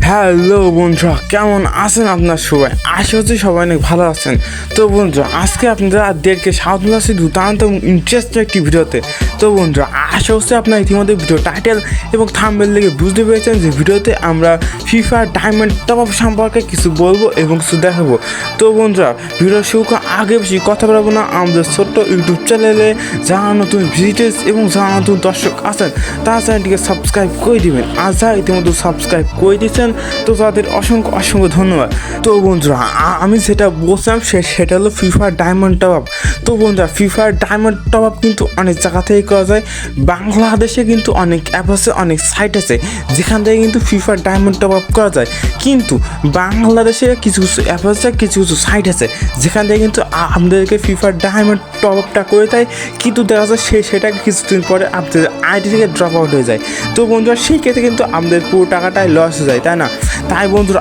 Hello বন্ধুরা, কেমন আছেন আপনার সবাই? আশা হচ্ছে সবাই অনেক ভালো আছেন। তো বন্ধুরা, আজকে আপনাদেরকে স্বাগত জানাচ্ছি দুর্দান্ত এবং ইন্টারেস্টিং একটি ভিডিওতে। তো বন্ধুরা, আশা হচ্ছে আপনার ইতিমধ্যে ভিডিও টাইটেল এবং থাম্বনেল দেখে বুঝতে পেরেছেন যে ভিডিওতে আমরা ফিফা ডায়মন্ড টপ আপ সম্পর্কে কিছু বলবো এবং কিছু দেখাবো। তো বন্ধুরা, ভিডিও শুরু করার আগে বেশি কথা বলবো না, আমাদের ছোট্ট ইউটিউব চ্যানেলে যারা নতুন ভিজিটার্স এবং যারা নতুন দর্শক আছেন তারা চ্যানেলটিকে সাবস্ক্রাইব করে দিবেন। আর যারা ইতিমধ্যে সাবস্ক্রাইব করে দিচ্ছেন তো তাদের অসংখ্য অসংখ্য ধন্যবাদ। তো বন্ধুরা, আমি যেটা বলছিলাম সেটা হলো ফিফা ডায়মন্ড টপ আপ। তো বন্ধুরা, ফিফা ডায়মন্ড টপ আপ কিন্তু অনেক জায়গা থেকে করা যায়। বাংলাদেশে কিন্তু অনেক অ্যাপ আছে, অনেক সাইট আছে যেখান থেকে কিন্তু ফিফা ডায়মন্ড টপ আপ করা যায়। কিন্তু বাংলাদেশে কিছু কিছু অ্যাপ আছে, কিছু কিছু সাইট আছে যেখান থেকে কিন্তু আমাদেরকে ফিফা ডায়মন্ড টপ আপটা করে দেয়, কিন্তু দেখা যায় সেটাকে কিছুদিন পরে আপনাদের আইডি থেকে ড্রপ আউট হয়ে যায়। তো বন্ধুরা, সেই ক্ষেত্রে কিন্তু আমাদের পুরো টাকাটাই লস হয়ে যায়, তাই না? তাই বন্ধুরা,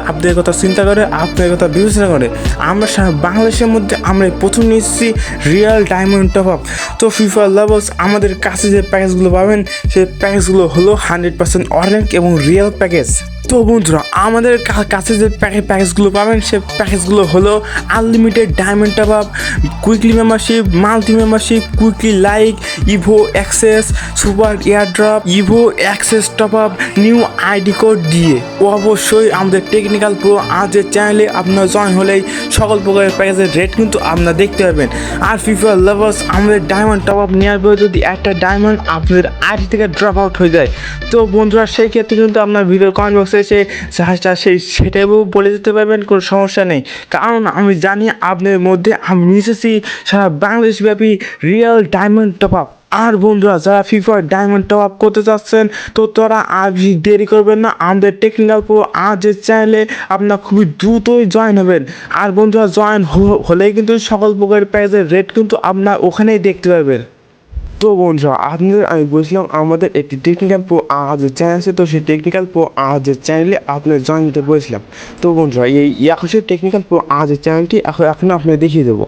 আপনাদের কথা চিন্তা করে, আপনাদের কথা বিবেচনা করে আমরা সারা বাংলাদেশের মধ্যে আমরা প্রথম নিচ্ছি রিয়েল ডায়মন্ড টপ আপ। তো ফিফা লাভার্স, আমাদের কাছে যে প্যাকেজগুলো পাবেন সেই প্যাকেজগুলো হলো 100% অর্গানিক এবং রিয়েল প্যাকেজ। তো বন্ধুরা, আমাদের কাছে যে প্যাকেজগুলো পাবেন সেই প্যাকেজগুলো হলো unlimited diamond top up, quickly membership, multi membership, quickly like, evo access, super airdrop, evo access top up, new ID code দিয়ে। অবশ্যই আমাদের টেকনিক্যাল প্রো আজের চ্যানেলে আপনার জয়েন হলেই সকল প্রকারের প্যাকেজের রেট কিন্তু আপনারা দেখতে পাবেন। আর ফিফা লাভার্স, আমাদের ডায়মন্ড টপ আপ নেওয়ার পরে যদি একটা ডায়মন্ড আপনাদের আইডি থেকে ড্রপ আউট হয়ে যায়, তো বন্ধুরা সেই ক্ষেত্রে কিন্তু আপনার ভিডিওর কমেন্ট বক্সে সেটাই বলে দিতে পারবেন, কোনো সমস্যা নেই। কারণ আমি জানি আপনাদের মধ্যে আমি নিয়েছি সারা বাংলাদেশব্যাপী রিয়েল ডায়মন্ড টপ আপ। আর বন্ধুরা, যারা ফিফা ডায়মন্ড টপ আপ করতে চাচ্ছেন তো তারা আর দেরি করবেন না, আমাদের টেকনিক্যাল প্রো আজের চ্যানেলে আপনার খুবই দ্রুতই জয়েন হবেন। আর বন্ধুরা, জয়েন হলেই কিন্তু সকল প্রকারের প্যাকেজের রেট কিন্তু আপনার ওখানেই দেখতে পাবেন। তো বন্ধুরা, আপনাদের আমি বলছিলাম আমাদের একটি টেকনিক্যাল প্রো আজের চ্যানেল আছে, তো সেই টেকনিক্যাল প্রো আজের চ্যানেলে আপনার জয়েন দিতে বলেছিলাম। তো বন্ধুরা, এই এখন টেকনিক্যাল প্রো আজের চ্যানেলটি এখন আপনাকে দেখিয়ে দেবো।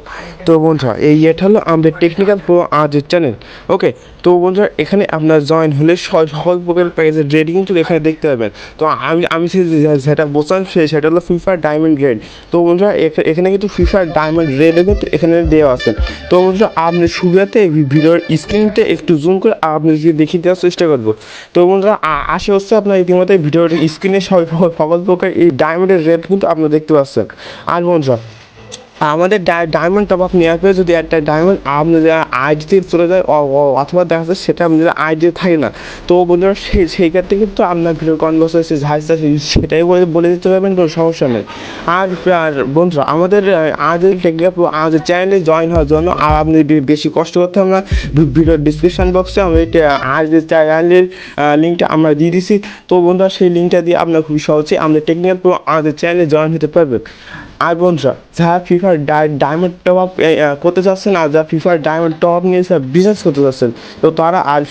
তো বন্ধুরা, এটা হলো আমাদের টেকনিক্যাল প্রো আজের চ্যানেল। ওকে, তো বন্ধুরা, এখানে আপনার জয়েন হলে সকল প্রকার প্যাকেজের রেট কিন্তু এখানে দেখতে পাবেন। তো আমি যেটা বলছিলাম সেটা হলো ফিফা ডায়মন্ড রেড। তো বন্ধুরা, এখানে কিন্তু ফিফা ডায়মন্ড রেড কিন্তু এখানে দেওয়া আছে। তো বন্ধুরা, আপনি সুবিধাতে ভিডিওর স্ক্রিনটা একটু জুম করে আপনাদেরকে দেখিয়ে দেওয়ার চেষ্টা করবো। তো বন্ধুরা, আশা হচ্ছে আপনার ইতিমধ্যে ভিডিওর স্ক্রিনে সকল প্রকার এই ডায়মন্ডের রেট কিন্তু আপনারা দেখতে পাচ্ছেন। আর বন্ধুরা, আমাদের ডায়মন্ড টপ আপ নেওয়ার পরে যদি একটা ডায়মন্ড আপনাদের আইডিতে চলে যায় অথবা দেখা যাচ্ছে সেটা আপনাদের আইডিতে থাকে না, তো বন্ধুরা সেই ক্ষেত্রে কিন্তু আপনার ভিডিও কনভার্স হয়েছে সেটাই বলে দিতে পারবেন, কোনো সমস্যা নেই। আর বন্ধুরা, আমাদের আমাদের চ্যানেলে জয়েন হওয়ার জন্য আর আপনি বেশি কষ্ট করতে হবে না। ভিডিওর ডিসক্রিপশন বক্সে আমাদের আমাদের চ্যানেলের লিঙ্কটা আমরা দিয়ে দিছি। তো বন্ধুরা, সেই লিঙ্কটা দিয়ে আপনার খুবই সহজে আমাদের টেকনিক্যাল প্রো আমাদের চ্যানেলে জয়েন হতে পারবেন। আর বন্ধুরা, যারা ফিফার ডায়মন্ড টপ আপ করতে চাচ্ছেন আর যারা ফিফার ডায়মন্ড টপ আপ নিয়ে বিজনেস করতে চাচ্ছেন, তো তারা আর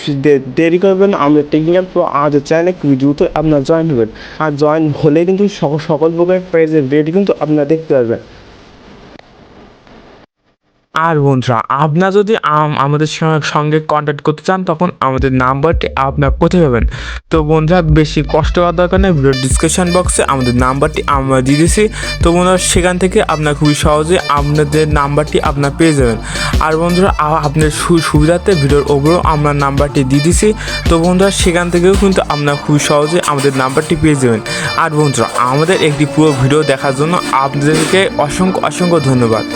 দেরি করবেন, আমাদের টেকনিক্যাল প্রো আমাদের চ্যানেলে খুবই দ্রুত আপনারা জয়েন হবেন। আর জয়েন হলে কিন্তু সকল প্রকার প্রাইজের রেট কিন্তু আপনারা দেখতে পারবেন। আর বন্ধুরা, আপনারা যদি আমাদের সঙ্গে কন্ট্যাক্ট করতে চান তখন আমাদের নাম্বারটি আপনারা কোথায় পাবেন? তো বন্ধুরা, বেশি কষ্ট করার দরকার নেই, ভিডিও ডিসক্রিপশন বক্সে আমাদের নাম্বারটি আমরা দিয়ে দিয়েছি। তো বন্ধুরা, সেখান থেকে আপনার খুবই সহজে আপনাদের নাম্বারটি আপনার পেয়ে যাবেন। আর বন্ধুরা, আপনার সুবিধাতে ভিডিওর ওপরেও আমরা নাম্বারটি দিয়ে দিয়েছি। তো বন্ধুরা, সেখান থেকেও কিন্তু আপনার খুবই সহজে আমাদের নাম্বারটি পেয়ে যাবেন। আর বন্ধুরা, আমাদের একটি পুরো ভিডিও দেখার জন্য আপনাদেরকে অসংখ্য অসংখ্য ধন্যবাদ।